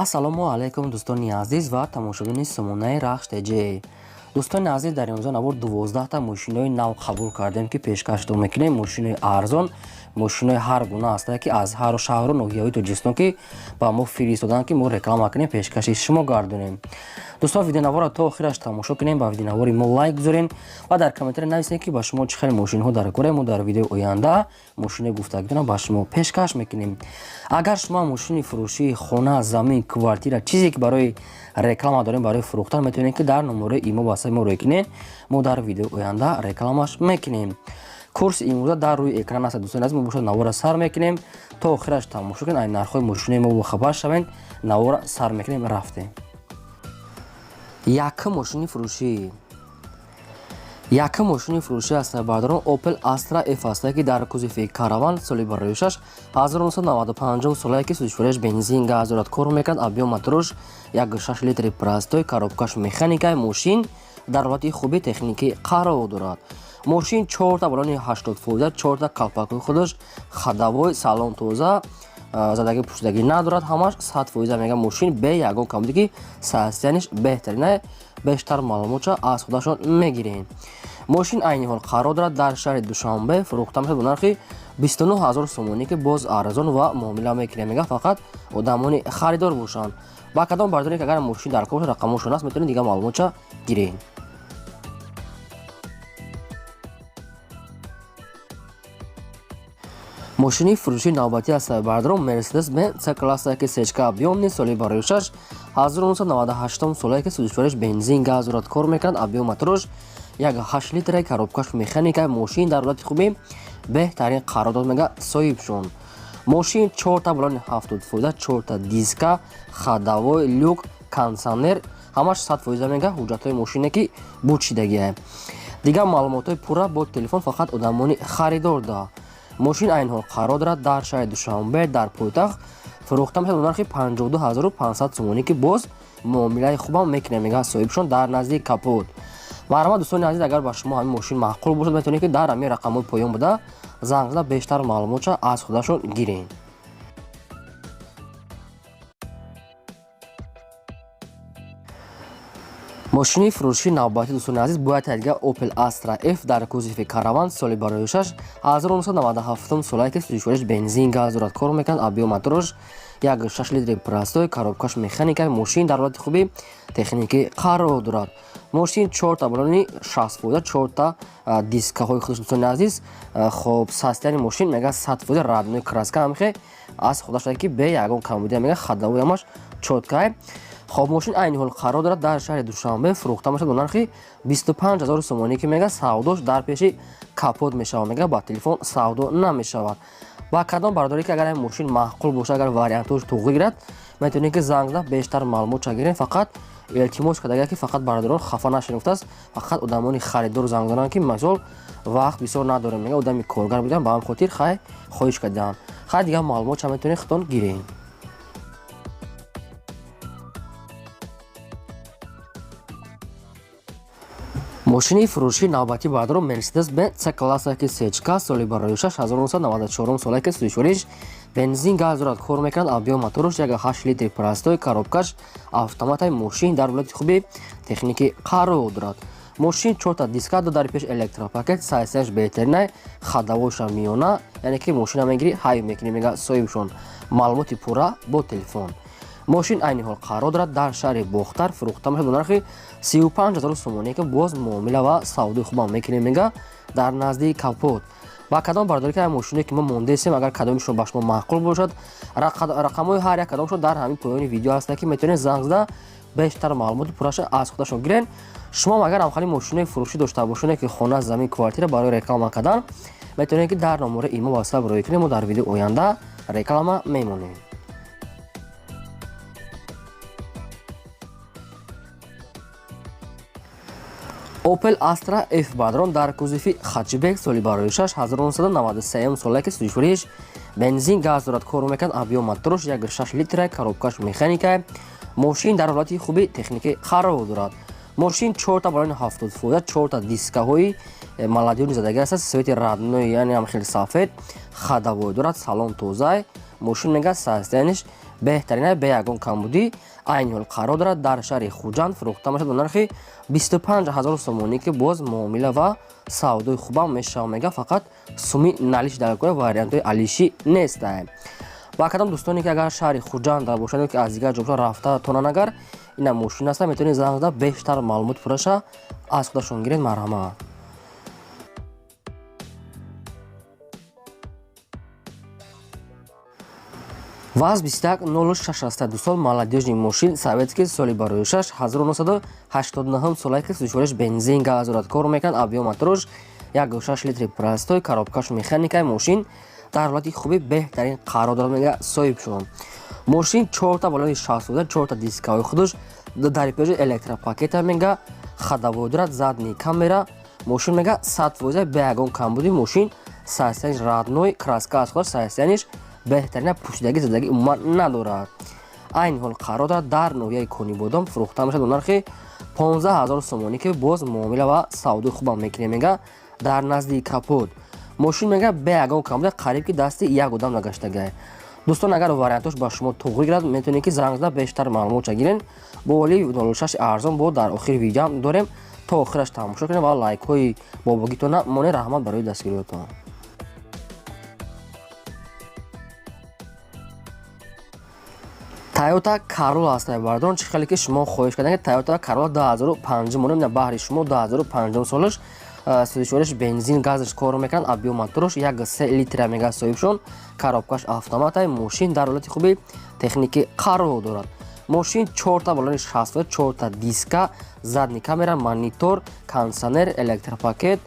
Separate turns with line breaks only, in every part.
ассалому алайкум дӯстони азиз ва тамошобини сомонаи рахш теҷе. дӯстони азиз, дар имрӯза навор 12та мошинои нав қабул кардем ки пешкашдо мекунем. Мошинои арзон, мошинои ҳар гуна ҳастанд ки аз ҳару шаҳру ноҳияҳои Тоҷикистон ки ба мо фиристоданд ки мо реклама кунем, пешкаши шумо гардонем. дӯстон, видеонавора то охираш тамошо кунем, ба видеонавори мо лайк гузорен ва дар комментариё нависем ки ба шумо чӣ хел мошинҳо дар кора. Мо дар видеои оянда мошинаи гуфтагидона ба шумо пешкаш мекунем. агар шумо мошини фурӯшии хона, замин, квартира, чизе ки барои реклама дорем, барои фурӯхтан, метавонем ки дар номерои имо ба ҳисаби мо рӯй кунед. Мо дар видеои оянда рекламаш мекунем. курси имрӯза дар рӯи экран аст. дӯстони азиз, мо бошад навора сар мекунем то охираш тамошо кунед. ай нархҳои мошинаи мо бохабар шавед. навора сар мекунем, рафтем. Якум мошини фурӯшӣ астарбардорон Opel Astra F аст ки дар кузофи караван соли барои 6 1995 солае ки сӯзишвориаш бензин газ дорад, кор мекунад. объем моторош 1.6 литри простой, коробкаш механикаи мошин дар ҳолати хуби техникӣ қарор дорад. мошин 4та балони 80%, 4та калпакҳои худаш, ходовой, салон тоза, задаги пуштидаги надорад, ҳамаш 100% мега мошин бе ягон камбуди ки состояниш беҳтарина. бештар маълумотша аз худашон мегирен. мошин айни ҳол қарор дорад дар шаҳри Душанбе. фурӯхта мешавад бо нархи 29000 сомонӣ ки боз арзон ва муомила мекунем. мега фақат одамони харидор бошанд. ба кадом бардорем ки агар мошин дар кор бошад, рақамошон аст, метавонед дига маълумотша гирен. мошини фурӯшии навбатӣ аз сарбардорон Mercedes-Benz C-класса ки сечка объёмни соли барои 6 1998 солае ки сӯзишвориаш бензин газ дорад, кор мекунад. объём моторош 1.8 литри, коробкаш механикаи мошин дар ҳолати хуби беҳтарин қарор дорад, мега соҳибшон. мошин 4та балони 70%, 4та диска, ходовой, люк, кондиционер, ҳамаш 100% мега ҳуҷҷатҳои мошине ки бучидагия. дигар маълумотҳои пурра бо телефон фақат одамони харидор да. мошин айни ҳол қарор дорад дар шаҳри Душанбе дар пойтахт. фурӯхта мешавад бо нархи 52500 сомонӣ ки боз муомилаи хубам мекунем, мега соҳибшон дар назди капот. марҳамат дӯстони азиз, агар ба шумо ҳамин мошин маъқул бошад, метавонед ки дар ҳамин рақамҳои поён буда занг зада бештар маълумотша аз худашон гирен. мошини фурӯшии навбатӣ дӯстони азиз бояд дига Opel Astra F дар кузофи караван соли барои 6 1997 солае ки сӯзишвориаш бензин газ дорад, кор мекунад. объём моторош 1.6 литри простой, коробкаш механикаи мошин дар ҳолати хуби техникӣ қарор дорад. мошин 4та балони 60%, 4та дискаҳои худаш дӯстони азиз. хоб состояни мошин мега 100% радной краска ҳамихе аз худаш ки бе ягон камбуди, мега ходовой ҳамаш чоткае. хоб мошин айни ҳол қарор дорад дар шаҳри Душанбе. фурӯхта мешавад бо нархи 25000 сомонӣ ки мега савдош дар пеши капот мешавад, мега ба телефон савдо намешавад. ба кадом бардорӣ ки агар ин мошин маъқул бошад, агар вариантош туғӣ гирад, метавонед ки занг зада бештар маълумотша гирен. фақат илтимос кардагия ки фақат бардорон хафа нашавед, фақат одамони харидор занг зананд ки мисол вақт бисёр надорем, мега одами коргар будам, ба ҳам хотир хай хоҳиш кардам. хай дига маълумотша метавонед худтон гирен. мошини фурӯшии навбатӣ бардорон Mercedes-Benz C-класса ки сечка соли барои 6 1994 солае ки сӯзишвориаш бензин газ дорад, кор мекунад. объём моторош 1.8 литри простой, коробкаш автоматаи мошин дар ҳолати хуби техникӣ қарор дорад. мошин 4та диска дар пеш электропакет, состояниш беҳтарина, ходовойша миёна, яъне ки мошина мегири ҳайв мекунӣ, мега соҳибшон. маълумоти пурра бо телефон. мошин айни ҳол қарор дорад дар шаҳри Бохтар. фурӯхта мешавад бо нархи 35000 сомонӣ ки боз муомила ва савдои хубам мекунем, мега дар назди капот. ба кадом бардорӣ ки мошине ки мо мондаесем, агар кадомишон ба шумо маъқул бошад, рақамҳои ҳар як кадомшон дар ҳамин поёни видео ҳастанд ки метавонед занг зада бештар маълумоти пурраша аз худашон гирен. шумо агар ҳамхали мошинаи фурӯшӣ дошта бошед ки хона, замин, квартира барои реклама кардан, метавонед ки дар номерои имо ба ҳисаб рӯй кунем. мо дар видеои оянда реклама мемонем. Opel Astra F бардорон дар кузофи хачбек соли барои 6 1993 солае ки сӯзишвориаш бензин газ дорад, кор мекунад. объём моторош 1.6 литри, коробкаш механикаи мошин дар ҳолати хуби техникӣ қарор дорад. мошин 4та балони 70%, 4та дискаҳои маладиёни задаги аст, свети радной, яъне ҳам хеле сафед, ходовой дорад, салон тоза, мошин мега состояниш беҳтарина бе ягон камбудӣ айни ҳол қарор дорад дар шаҳри Хуҷанд фурӯхта мешавад ба нархи 25 000 сомонӣ ки боз муомила ва савдои хубам мешавад мега фақат суми налиш дагакоя вариантои алиши нестае. ба кадом дӯстоне ки агар шаҳри Хуҷанд бошанд ки аз дигар ҷойҳо рафта тонанд агар ина мошин аста метавонед занг зада бештар маълумот пурраша аз худашон гиред. марҳамат. ВАЗ 21 сол молодежный мошин советский соли барои 6 1989 солае ки сӯзишвориш бензин газ дорад кор мекунад объем мотораш 1.6 литри простой коробкаш механикаи мошин дар ҳолати хуби беҳтарин қарор дорад мега соҳиб шуд. мошин 4 балони 60 4 дискаҳои худаш дар пеҷи электропакета мега хадавой дорад задни камера мошин мега 100% бе ягон камбуди мошин состояниш радной краска аз худаш состояниш беҳтарина пӯшидаги задагӣ умуман надорад. айни ҳол қарор дорад дар ноҳияи Конибодом фурӯхта мешавад ба нархи 15 000 сомонӣ ки боз муомила ва савдои хубам мекунем мега дар назди капот мошин мега бе ягон камбуда қариб ки дасти як одам нагаштагай. дӯстон агар вариантош ба шумо туғри гирад метавонед ки занг зада бештар маълумотша гирен бо оли 06 арзон бо дар охири видео дорем то охираш тамошо кунед ва лайкҳои бобогитона монед. раҳмат барои дастгириётон. Toyota Corolla ҳастае бардорон чӣ хеле ки шумо хоҳиш карданд ки Toyota Corolla 2005 монем баҳри шумо 2005 солаш сӯзишвориш бензин газаш кор мекунад объем мотораш 1.3 литра мега соҳибшон коробкаш автоматаи мошин дар ҳолати хуби техникӣ қарор дорад. мошин 4 балони 60 4 диска задни камера монитор кондиционер электропакет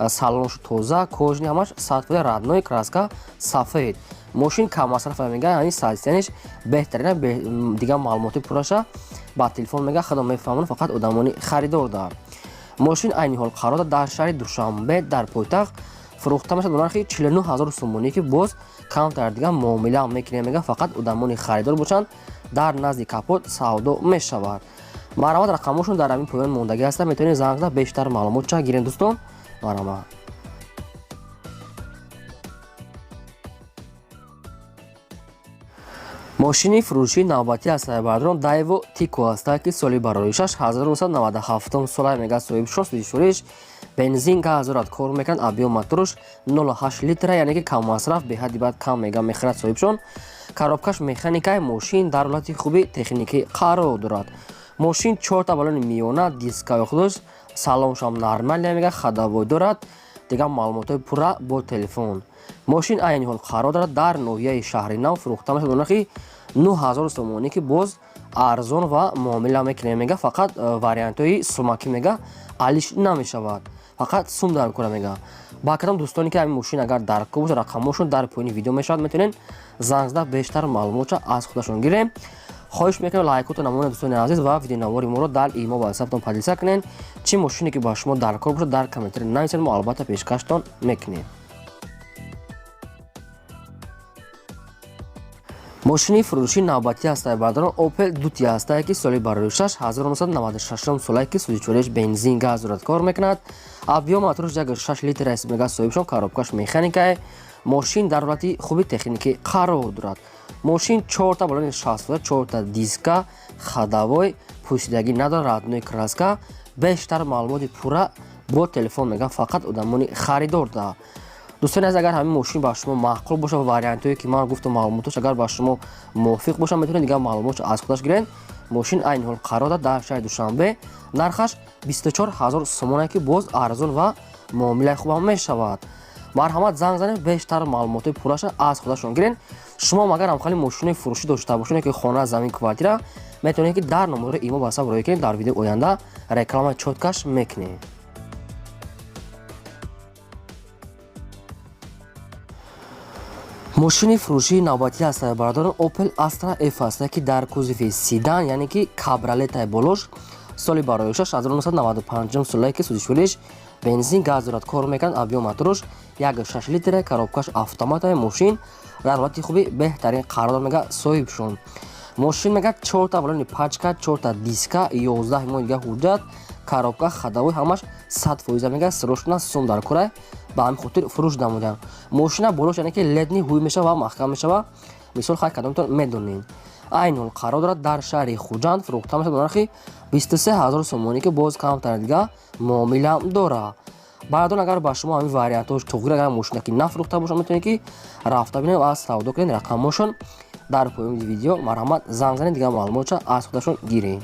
салонш тоза кожни ҳамаш 100% радной краска сафед мошин каммасраф мега яъни состояниш беҳтарина дигар маълумоти пурраша ба телефон мега хадом мефаҳманд фақат одамони харидор дорад. мошин айни ҳол қарор дорад дар шаҳри Душанбе дар пойтахт фурӯхта мешавад ба нархи 49 000 сомонӣ ки боз камтар дигар муомила мекунем мега фақат одамони харидор бошанд дар назди капот савдо мешавад. марҳамат. рақамошон дар ҳамин поён мондагӣ ҳаста метавонед занг зада бештар маълумотша гирен дӯстон. марҳамат. мошини фурӯшии навбатӣ ҳастае бардорон Daewoo Tico ҳастае ки соли барои 6 1997 солае мега соҳиб шуд сӯзишвориш бензин газ дорад кор мекунад объем мотораш 0.8 литра яъне ки каммасраф беҳадди баъд кам мега мехӯрад соҳибшон коробкаш механикаи мошин дар ҳолати хуби техникӣ қарор дорад. мошин 4 балони миёна дискаи худаш салоншам нормалия мега хадавой дорад дигар маълумотҳои пурра бо телефон. мошин айни ҳол қарор дорад дар ноҳияи шаҳри нав фурӯхта мешавад ба нархи 9000 сомонӣ ки боз арзон ва муомила мекунем мега фақат вариантҳои сумакӣ мега алиш намешавад фақат сум дар кора мега. ба кадом дӯстоне ки ҳамин мошин агар дар кор боша рақамошон дар поёни видео мешавад метавонед занг зада бештар маълумотша аз худашон гирем. хоҳиш мекунем лайкотон намоед дӯстони азиз ва видеонавори моро дар има ва ватсаптон подписа кунед. чӣ мошине ки ба шумо дар кор боша дар комментари нависед мо албатта пешкаштон мекунем. мошини фурӯшии навбатӣ ҳастае бардорон Opel Duty ҳастае ки соли барои 6 1996 солае ки сӯзишвориш бензин газ дорад кор мекунад объем мотораш 1.6 литра мега соҳибшон коробкаш механикае мошин дар ҳолати хуби техникӣ қарор дорад. мошин 4 балони 60 4 диска хадавой пӯшидагӣ надорад радной краска бештар маълумоти пурра бо телефон мега фақат одамони харидор дорад. дӯстони азиз агар ҳамин мошин ба шумо маъқул боша вариантҳое ки ман гуфтам маълумотош агар ба шумо мувофиқ боша метавонед дигар маълумотро аз худаш гиред. мошин айни ҳол қарор дорад дар шаҳри Душанбе нархаш 24 000 сомона ки боз арзон ва муомилаи хубам мешавад. марҳамат. занг занед бештар маълумоти пурраша аз худашон гиред. шумо агар ҳамхали мошинои фурӯшӣ дошта бошед ки хона замин квартира метавонед ки дар номери имо ба ҳисаб роя кунед дар видеои оянда рекламаи чоткаш мекунем. мошини фурӯшии навбатӣ ҳастае бардорон Opel Astra F ҳастае ки дар кузови седан яъне ки кабролетаи болош соли барои 6 1995 солае ки сӯзишвориш бензин газ дорад кор мекунад объем мотораш 1.6 литра коробкаш автоматаи мошин дар ҳолати хуби беҳтарин қарор мега соҳиб шуд. мошин мега 4 балони пачка 4 диска 11 ҳимои дигар ҳуҷҷат коробка хадавой ҳамаш 100% мега сирошна сум дар кора ба ҳамин хотир фурӯш намуданд. мошина болош яъне ки ледни ҳуй мешава ва маҳкам мешава мисол хай кадомтон медонед. айни ҳол қарор дорад дар шаҳри хуҷанд фурӯхта мешавад бо нархи 23000 сомонӣ ки боз камтар дига муомила дорад. Баъдон агар ба шумо ҳамин вариантҳош туғрӣ агар мошинаки нафурӯхта бошад метавонед ки рафта бинед ва савдо кунед. рақамҳошон дар поёни видео. марҳамат, занг занед, дигар маълумотша аз худашон гиред.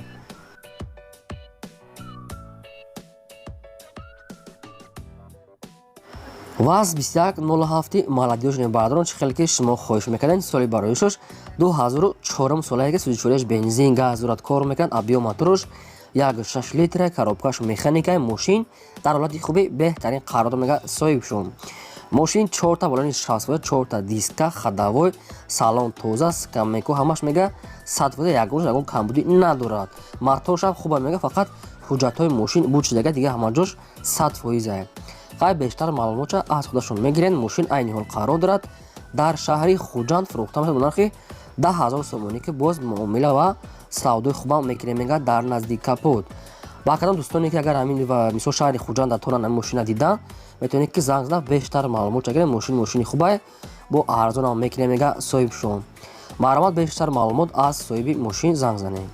ВАЗ 2107 молодежные баъдон чӣ хеле ки шумо хоҳиш мекардед соли бароишош 2004 солае ки сӯзишворияш бензин газ зурат кор мекунад. абиоматорош 1.6 литр коробкаш механикаи мошин дар ҳолати хуби беҳтарин қарор мега соҳибшон. мошин 4 болони 60 4 диска хадавой салон тоза скамеку ҳамаш мега 100 ягон камбудӣ надорад. матошам хуба мега фақат ҳуҷҷатҳои мошин буд шудага дига ҳамаҷош 100%. қай бештар маълумотша аз худашон мегиранд. мошин айни ҳол қарор дорад дар шаҳри хуҷанд фурӯхта мешавад бо нархи 10000 сомонӣ ки боз муомила ва савдои хубам мекунем мега дар назди капот. ба кадом дӯстоне ки агар ҳамин ва мисол шаҳри хуҷанд датонан ҳамин мошина дидан метавонед ки занг зада бештар маълумотша гиред. мошини хубае бо арзонам мекунем мега соҳибшон. марҳамат, бештар маълумот аз соҳиби мошин занг занед.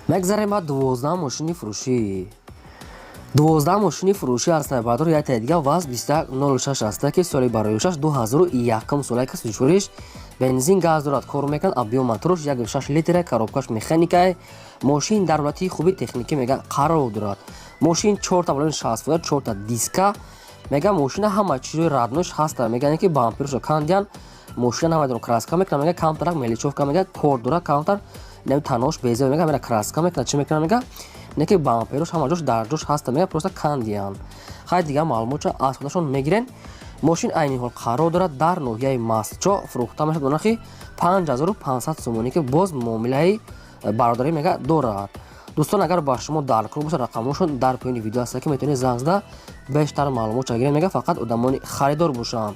мегзарем ба 12 мошини фурӯшӣ. 12 мошини фурӯшӣ аз сайбадор яте дига ВАЗ 2106 аст ки соли бароишаш 2001 солае ки сӯзишворияш бензин газ дорад кор мекунад. абиоматорош 1.6 литр коробкаш механикаи мошин дар ҳолати хуби техникӣ мега қарор дорад. мошин 4 болони 60 4 диска мега мошина ҳама чизои раднош ҳаста. мегане ки бамперошо кандиан мошина намайдон краска мекунад мега камтарак меличовка мега кор дорад камтар нами танош безе мега мера краска мекунад чӣ мекунад мега неки бамперош ҳамаҷош дар ҷош ҳаста мега просто кандиан. хай дига маълумотша аз худашон мегирен. мошин айни ҳол қарор дорад дар ноҳияи мастчо фурӯхта мешавад бо нархи 5500 сомонӣ ки боз муомилаи бародарӣ мега дорад. дӯстон агар ба шумо даркор бошад рақамҳошон дар поёни видео аст ки метавонед занг зада бештар маълумотша гиред мега фақат одамони харидор бошанд.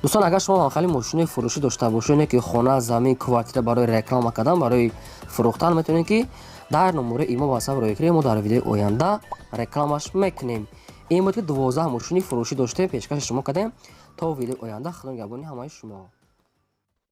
дӯстон агар шумо манхали мошинаи фурӯшӣ дошта бошед ки хона замин квартира барои реклама кардан барои фурӯхтан метавонед ки дар номери имо ба саб роя кунед. мо дар видеои оянда рекламаш мекунем. ин буд ки 12 мошини фурӯшӣ доштем пешкаши шумо кардем. то видеои оянда худо нигаҳбони ҳамаи шумо.